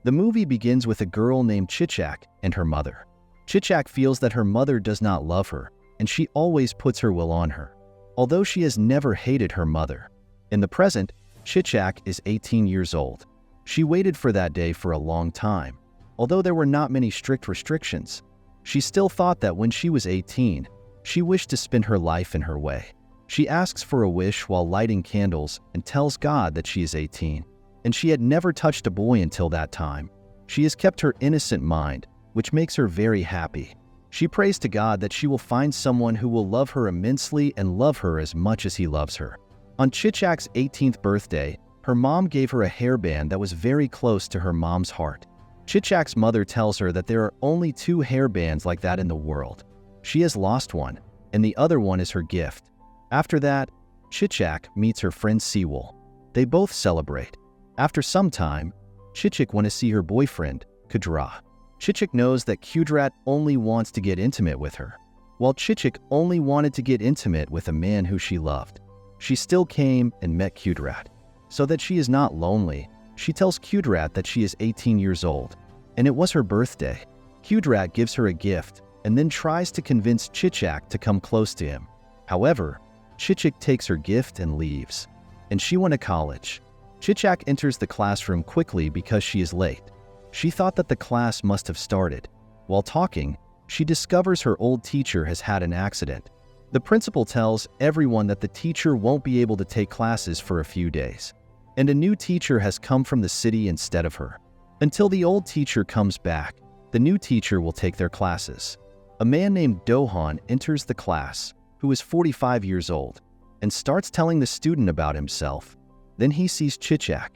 The movie begins with a girl named Chichak and her mother. Chichak feels that her mother does not love her, and she always puts her will on her, although she has never hated her mother. In the present, Chichak is 18 years old. She waited for that day for a long time. Although there were not many strict restrictions, she still thought that when she was 18, she wished to spend her life in her way. She asks for a wish while lighting candles and tells God that she is 18, and she had never touched a boy until that time. She has kept her innocent mind, which makes her very happy. She prays to God that she will find someone who will love her immensely and love her as much as he loves her. On Chichak's 18th birthday, her mom gave her a hairband that was very close to her mom's heart. Chichak's mother tells her that there are only 2 hairbands like that in the world. She has lost one, and the other one is her gift. After that, Chichak meets her friend Sewell. They both celebrate. After some time, Chichak wants to see her boyfriend, Kudrat. Chichak knows that Kudrat only wants to get intimate with her, while Chichak only wanted to get intimate with a man who she loved. She still came and met Kudrat. So that she is not lonely, she tells Kudrat that she is 18 years old, and it was her birthday. Kudrat gives her a gift and then tries to convince Chichak to come close to him. However, Chichak takes her gift and leaves, and she went to college. Chichak enters the classroom quickly because she is late. She thought that the class must have started. While talking, she discovers her old teacher has had an accident. The principal tells everyone that the teacher won't be able to take classes for a few days, and a new teacher has come from the city instead of her. Until the old teacher comes back, the new teacher will take their classes. A man named Dohan enters the class, who is 45 years old, and starts telling the student about himself. Then he sees Chichak.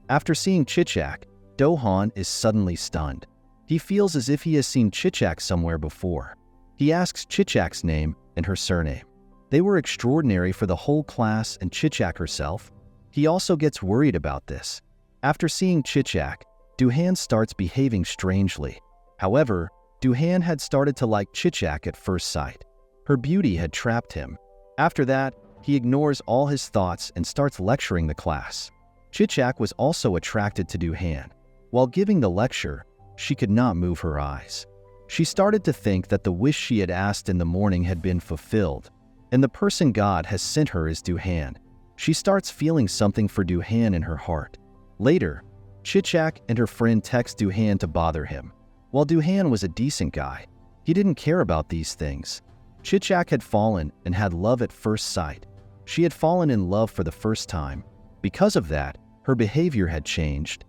After seeing Chichak, Dohan is suddenly stunned. He feels as if he has seen Chichak somewhere before. He asks Chichak's name and her surname. They were extraordinary for the whole class and Chichak herself. He also gets worried about this. After seeing Chichak, Duhan starts behaving strangely. However, Duhan had started to like Chichak at first sight. Her beauty had trapped him. After that, he ignores all his thoughts and starts lecturing the class. Chichak was also attracted to Duhan. While giving the lecture, she could not move her eyes. She started to think that the wish she had asked in the morning had been fulfilled, and the person God has sent her is Duhan. She starts feeling something for Duhan in her heart. Later, Chichak and her friend text Duhan to bother him. While Duhan was a decent guy, he didn't care about these things. Chichak had fallen and had love at first sight. She had fallen in love for the first time. Because of that, her behavior had changed.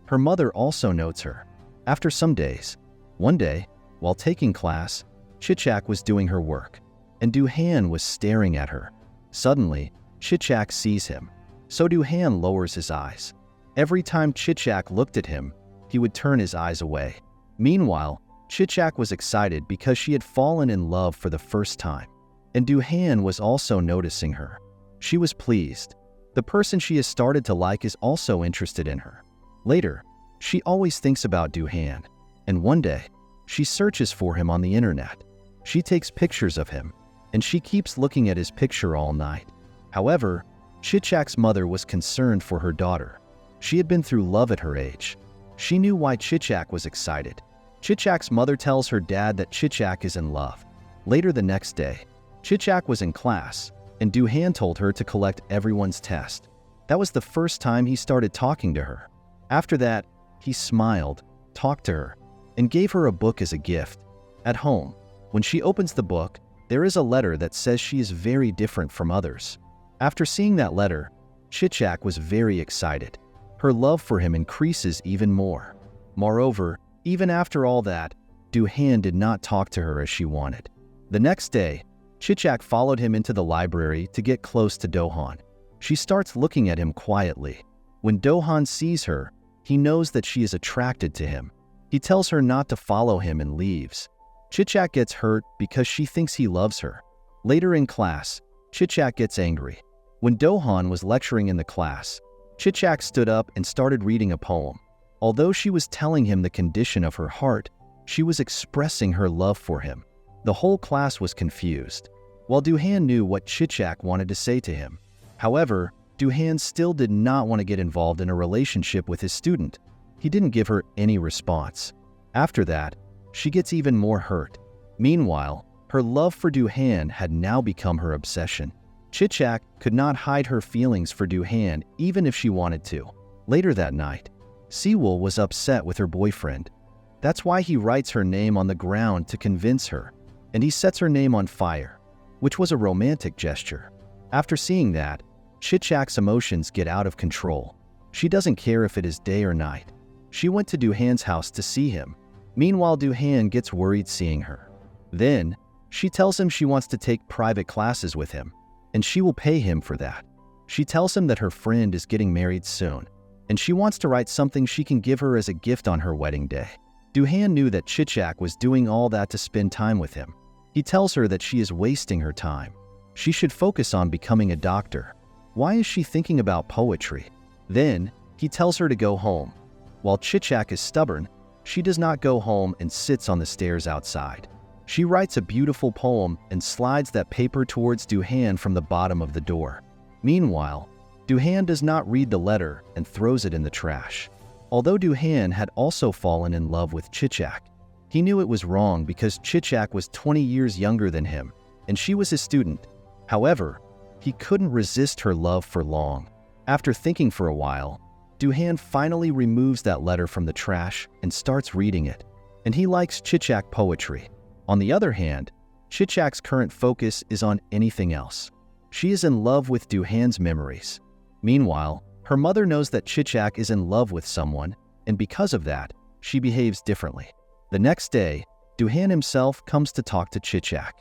Her mother also notes her. After some days, one day, while taking class, Chichak was doing her work, and Duhan was staring at her. Suddenly, Chichak sees him, so Duhan lowers his eyes. Every time Chichak looked at him, he would turn his eyes away. Meanwhile, Chichak was excited because she had fallen in love for the first time, and Duhan was also noticing her. She was pleased. The person she has started to like is also interested in her. Later, she always thinks about Duhan, and one day, she searches for him on the internet. She takes pictures of him, and she keeps looking at his picture all night. However, Chichak's mother was concerned for her daughter. She had been through love at her age. She knew why Chichak was excited. Chichak's mother tells her dad that Chichak is in love. Later the next day, Chichak was in class, and Duhan told her to collect everyone's test. That was the first time he started talking to her. After that, he smiled, talked to her, and gave her a book as a gift. At home, when she opens the book, there is a letter that says she is very different from others. After seeing that letter, Chichak was very excited. Her love for him increases even more. Moreover, even after all that, Duhan did not talk to her as she wanted. The next day, Chichak followed him into the library to get close to Dohan. She starts looking at him quietly. When Dohan sees her, he knows that she is attracted to him. He tells her not to follow him and leaves. Chichak gets hurt because she thinks he loves her. Later in class, Chichak gets angry. When Dohan was lecturing in the class, Chichak stood up and started reading a poem. Although she was telling him the condition of her heart, she was expressing her love for him. The whole class was confused, while Duhan knew what Chichak wanted to say to him. However, Duhan still did not want to get involved in a relationship with his student. He didn't give her any response. After that, she gets even more hurt. Meanwhile, her love for Duhan had now become her obsession. Chichak could not hide her feelings for Duhan even if she wanted to. Later that night, Sewell was upset with her boyfriend. That's why he writes her name on the ground to convince her, and he sets her name on fire, which was a romantic gesture. After seeing that, Chichak's emotions get out of control. She doesn't care if it is day or night. She went to Duhan's house to see him. Meanwhile, Duhan gets worried seeing her. Then, she tells him she wants to take private classes with him, and she will pay him for that. She tells him that her friend is getting married soon, and she wants to write something she can give her as a gift on her wedding day. Duhan knew that Chichak was doing all that to spend time with him. He tells her that she is wasting her time. She should focus on becoming a doctor. Why is she thinking about poetry? Then, he tells her to go home. While Chichak is stubborn, she does not go home and sits on the stairs outside. She writes a beautiful poem and slides that paper towards Duhan from the bottom of the door. Meanwhile, Duhan does not read the letter and throws it in the trash. Although Duhan had also fallen in love with Chichak, he knew it was wrong because Chichak was 20 years younger than him, and she was his student. However, he couldn't resist her love for long. After thinking for a while, Duhan finally removes that letter from the trash and starts reading it, and he likes Chichak poetry. On the other hand, Chichak's current focus is on anything else. She is in love with Duhan's memories. Meanwhile, her mother knows that Chichak is in love with someone, and because of that, she behaves differently. The next day, Duhan himself comes to talk to Chichak.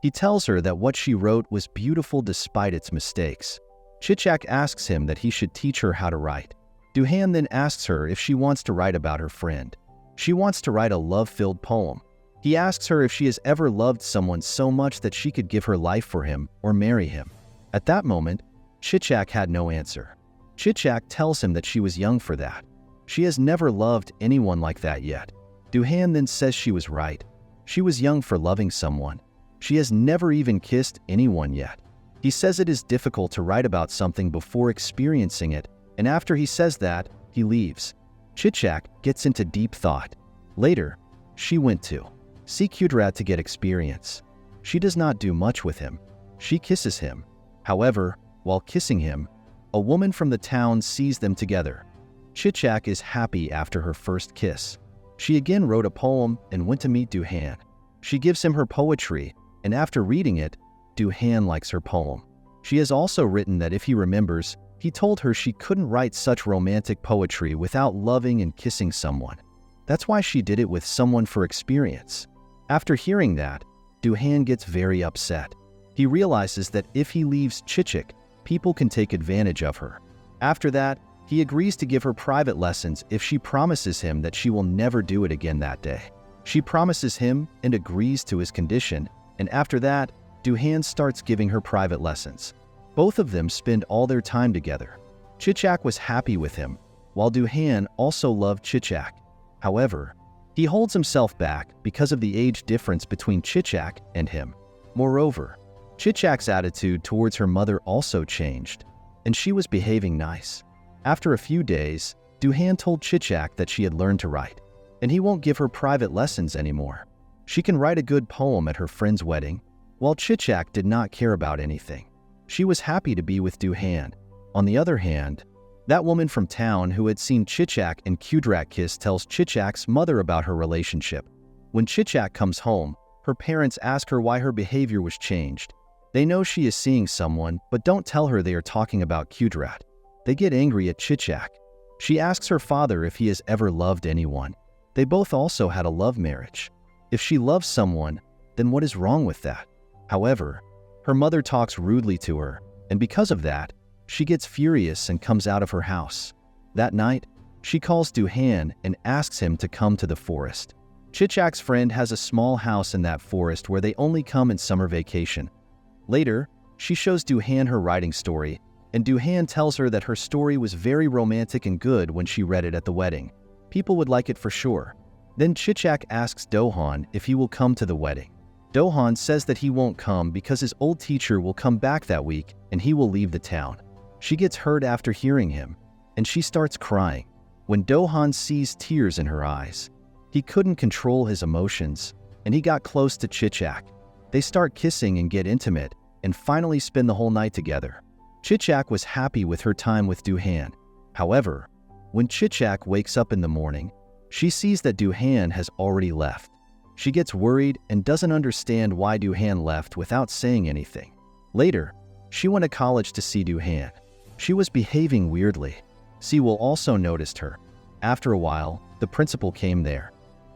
He tells her that what she wrote was beautiful despite its mistakes. Chichak asks him that he should teach her how to write. Duhan then asks her if she wants to write about her friend. She wants to write a love-filled poem. He asks her if she has ever loved someone so much that she could give her life for him or marry him. At that moment, Chichak had no answer. Chichak tells him that she was young for that. She has never loved anyone like that yet. Duhan then says she was right. She was young for loving someone. She has never even kissed anyone yet. He says it is difficult to write about something before experiencing it, and after he says that, he leaves. Chichak gets into deep thought. Later, she went to see Kudrat to get experience. She does not do much with him. She kisses him. However, while kissing him, a woman from the town sees them together. Chichak is happy after her first kiss. She again wrote a poem and went to meet Duhan. She gives him her poetry, and after reading it, Duhan likes her poem. She has also written that if he remembers, he told her she couldn't write such romantic poetry without loving and kissing someone. That's why she did it with someone for experience. After hearing that, Duhan gets very upset. He realizes that if he leaves Chichak, people can take advantage of her. After that, he agrees to give her private lessons if she promises him that she will never do it again that day. She promises him and agrees to his condition, and after that, Duhan starts giving her private lessons. Both of them spend all their time together. Chichak was happy with him, while Duhan also loved Chichak. However, he holds himself back because of the age difference between Chichak and him. Moreover, Chichak's attitude towards her mother also changed, and she was behaving nice. After a few days, Duhan told Chichak that she had learned to write, and he won't give her private lessons anymore. She can write a good poem at her friend's wedding, while Chichak did not care about anything. She was happy to be with Duhan. On the other hand, that woman from town who had seen Chichak and Kudrat kiss tells Chichak's mother about her relationship. When Chichak comes home, her parents ask her why her behavior was changed. They know she is seeing someone, but don't tell her they are talking about Kudrat. They get angry at Chichak. She asks her father if he has ever loved anyone. They both also had a love marriage. If she loves someone, then what is wrong with that? However, her mother talks rudely to her, and because of that, she gets furious and comes out of her house. That night, she calls Duhan and asks him to come to the forest. Chichak's friend has a small house in that forest where they only come in summer vacation. Later, she shows Duhan her writing story, and Duhan tells her that her story was very romantic and good when she read it at the wedding. People would like it for sure. Then Chichak asks Dohan if he will come to the wedding. Dohan says that he won't come because his old teacher will come back that week and he will leave the town. She gets hurt after hearing him, and she starts crying. when Do-han sees tears in her eyes. He couldn't control his emotions, and he got close to Chichak. They start kissing and get intimate, and finally spend the whole night together. Chichak was happy with her time with Do-han. However, when Chichak wakes up in the morning, she sees that Do-han has already left. She gets worried and doesn't understand why Do-han left without saying anything. Later, she went to college to see Do-han. She was behaving weirdly. Sewol also noticed her. After a while, the principal came there.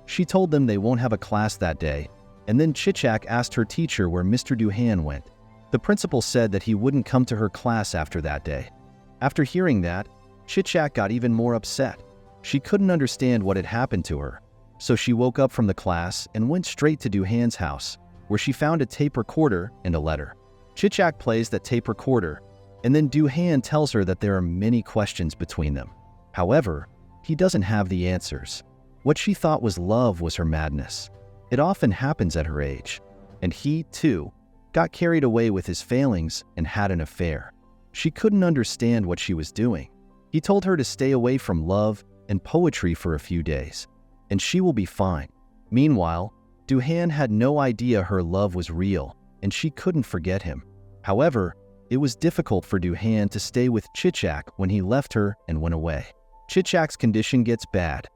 She told them they won't have a class that day, and then Chichak asked her teacher where Mr. Do-han went. The principal said that he wouldn't come to her class after that day. After hearing that, Chichak got even more upset. She couldn't understand what had happened to her, so she woke up from the class and went straight to Do-han's house, where she found a tape recorder and a letter. Chichak plays that tape recorder, and then Do-han tells her that there are many questions between them. However, he doesn't have the answers. What she thought was love was her madness. It often happens at her age, and he, too, got carried away with his failings and had an affair. She couldn't understand what she was doing. He told her to stay away from love and poetry for a few days, and she will be fine. Meanwhile, Do-han had no idea her love was real, and she couldn't forget him. However, it was difficult for Do-han to stay with Chichak when he left her and went away. Chichak's condition gets bad.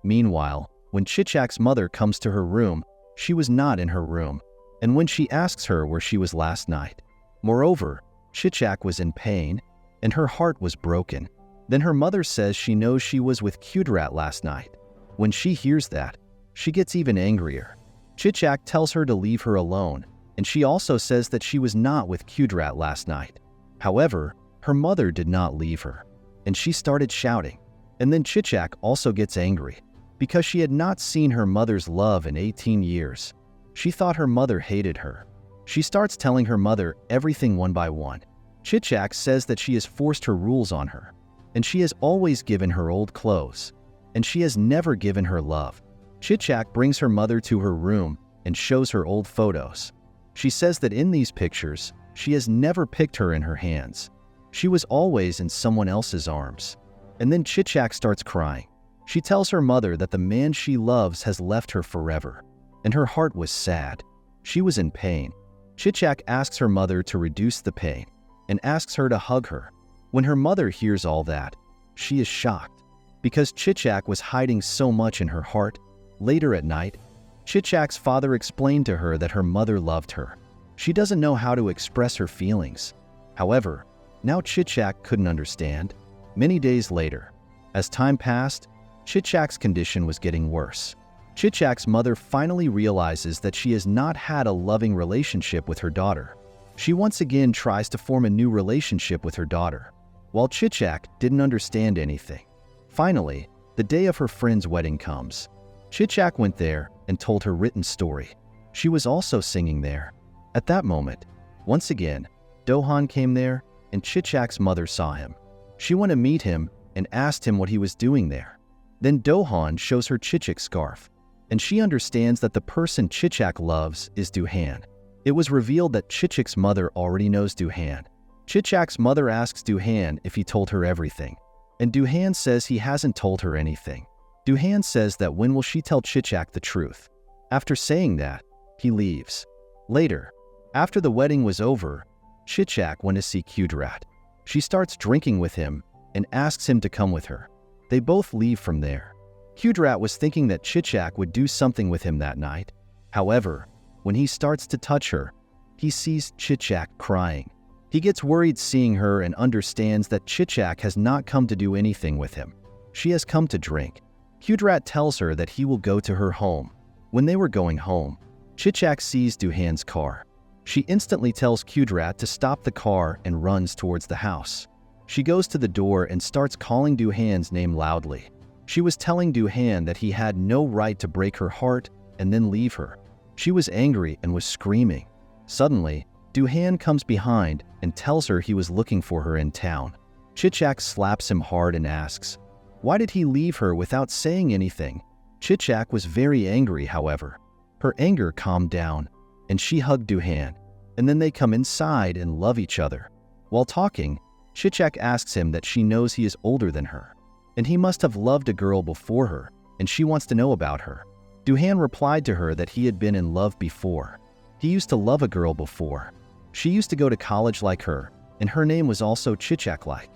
Meanwhile, when Chichak's mother comes to her room, she was not in her room, and when she asks her where she was last night. Moreover, Chichak was in pain, and her heart was broken. Then her mother says she knows she was with Qudrat last night. When she hears that, she gets even angrier. Chichak tells her to leave her alone, and she also says that she was not with Qudrat last night. However, her mother did not leave her, and she started shouting. And then Chichak also gets angry, because she had not seen her mother's love in 18 years. She thought her mother hated her. She starts telling her mother everything one by one. Chichak says that she has forced her rules on her, and she has always given her old clothes, and she has never given her love. Chichak brings her mother to her room and shows her old photos. She says that in these pictures, she has never picked her in her hands. She was always in someone else's arms. And then Chichak starts crying. She tells her mother that the man she loves has left her forever, and her heart was sad. She was in pain. Chichak asks her mother to reduce the pain and asks her to hug her. When her mother hears all that, she is shocked, because Chichak was hiding so much in her heart. Later at night, Chichak's father explained to her that her mother loved her. She doesn't know how to express her feelings. However, now Chichak couldn't understand. Many days later, as time passed, Chichak's condition was getting worse. Chichak's mother finally realizes that she has not had a loving relationship with her daughter. She once again tries to form a new relationship with her daughter, while Chichak didn't understand anything. Finally, the day of her friend's wedding comes. Chichak went there and told her written story. She was also singing there. At that moment, once again, Do-han came there, and Chichak's mother saw him. She went to meet him and asked him what he was doing there. Then Do-han shows her Chichak's scarf, and she understands that the person Chichak loves is Do-han. It was revealed that Chichak's mother already knows Do-han. Chichak's mother asks Do-han if he told her everything, and Do-han says he hasn't told her anything. Do-han says that when will she tell Chichak the truth. After saying that, he leaves. Later, after the wedding was over, Chichak went to see Qudrat. She starts drinking with him and asks him to come with her. They both leave from there. Qudrat was thinking that Chichak would do something with him that night. However, when he starts to touch her, he sees Chichak crying. He gets worried seeing her and understands that Chichak has not come to do anything with him. She has come to drink. Qudrat tells her that he will go to her home. When they were going home, Chichak sees Do-han's car. She instantly tells Qudrat to stop the car and runs towards the house. She goes to the door and starts calling Do-han's name loudly. She was telling Do-han that he had no right to break her heart and then leave her. She was angry and was screaming. Suddenly, Do-han comes behind and tells her he was looking for her in town. Chichak slaps him hard and asks, why did he leave her without saying anything? Chichak was very angry, however. Her anger calmed down, and she hugged Do-han, and then they come inside and love each other. While talking, Chichak asks him that she knows he is older than her. and he must have loved a girl before her, and she wants to know about her. Doohan replied to her that he had been in love before. He used to love a girl before. She used to go to college like her, and her name was also Chichak-like.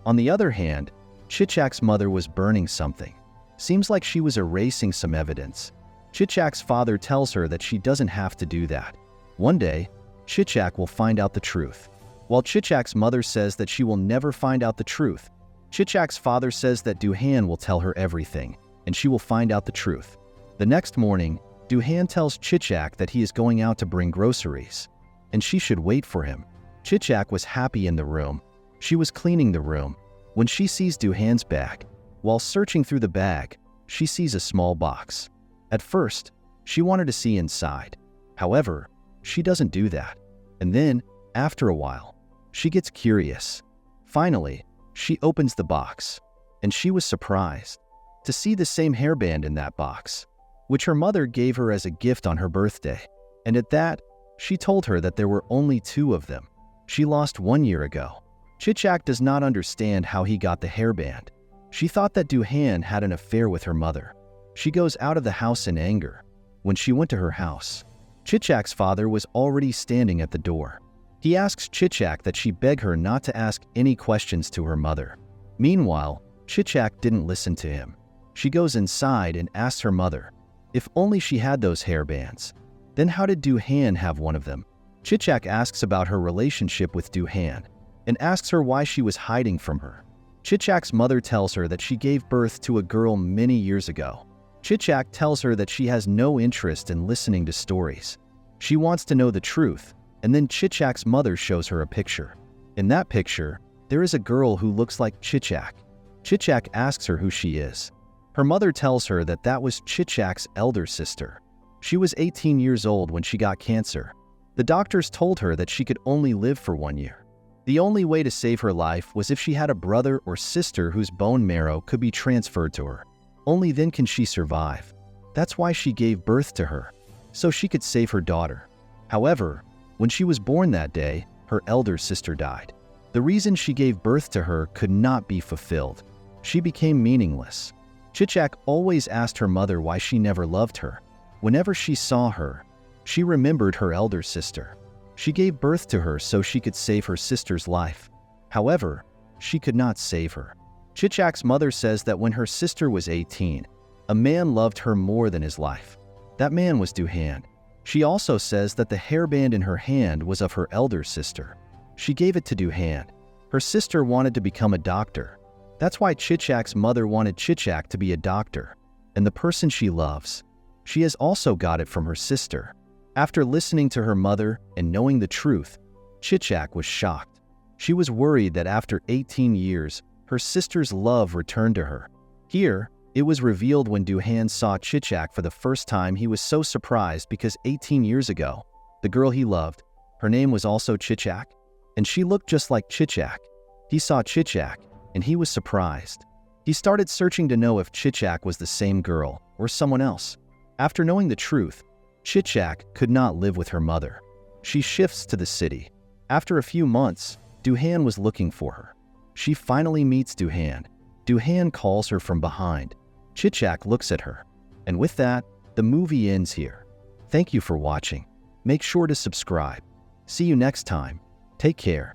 On the other hand, Chichak's mother was burning something. Seems like she was erasing some evidence. Chichak's father tells her that she doesn't have to do that. One day, Chichak will find out the truth. While Chichak's mother says that she will never find out the truth, Chichak's father says that Doohan will tell her everything, and she will find out the truth. The next morning, Doohan tells Chichak that he is going out to bring groceries, and she should wait for him. Chichak was happy in the room. She was cleaning the room when she sees Doohan's bag. While searching through the bag, she sees a small box. At first, she wanted to see inside. However, she doesn't do that. And then, after a while, she gets curious. Finally, she opens the box, and she was surprised to see the same hairband in that box, which her mother gave her as a gift on her birthday. And at that, she told her that there were only 2 of them. She lost 1 year ago. Chichak does not understand how he got the hairband. She thought that Doohan had an affair with her mother. She goes out of the house in anger. When she went to her house, Chichak's father was already standing at the door. He asks Chichak that she beg her not to ask any questions to her mother. Meanwhile, Chichak didn't listen to him. She goes inside and asks her mother if only she had those hairbands. Then how did Doohan have one of them? Chichak asks about her relationship with Doohan and asks her why she was hiding from her. Chichak's mother tells her that she gave birth to a girl many years ago. Chichak tells her that she has no interest in listening to stories. She wants to know the truth, and then Chichak's mother shows her a picture. In that picture, there is a girl who looks like Chichak. Chichak asks her who she is. Her mother tells her that that was Chichak's elder sister. She was 18 years old when she got cancer. The doctors told her that she could only live for 1 year. The only way to save her life was if she had a brother or sister whose bone marrow could be transferred to her. Only then can she survive. That's why she gave birth to her, so she could save her daughter. However, when she was born that day, her elder sister died. The reason she gave birth to her could not be fulfilled. She became meaningless. Chichak always asked her mother why she never loved her. Whenever she saw her, she remembered her elder sister. She gave birth to her so she could save her sister's life. However, she could not save her. Chichak's mother says that when her sister was 18, a man loved her more than his life. That man was Doohan. She also says that the hairband in her hand was of her elder sister. She gave it to Doohan. Her sister wanted to become a doctor. That's why Chichak's mother wanted Chichak to be a doctor, and the person she loves. She has also got it from her sister. After listening to her mother and knowing the truth, Chichak was shocked. She was worried that after 18 years, her sister's love returned to her. Here, it was revealed when Doohan saw Chichak for the first time. He was so surprised because 18 years ago, the girl he loved, her name was also Chichak, and she looked just like Chichak. He saw Chichak, and he was surprised. He started searching to know if Chichak was the same girl or someone else. After knowing the truth, Chichak could not live with her mother. She shifts to the city. After a few months, Doohan was looking for her. She finally meets Doohan. Doohan calls her from behind. Chichak looks at her. And with that, the movie ends here. Thank you for watching. Make sure to subscribe. See you next time. Take care.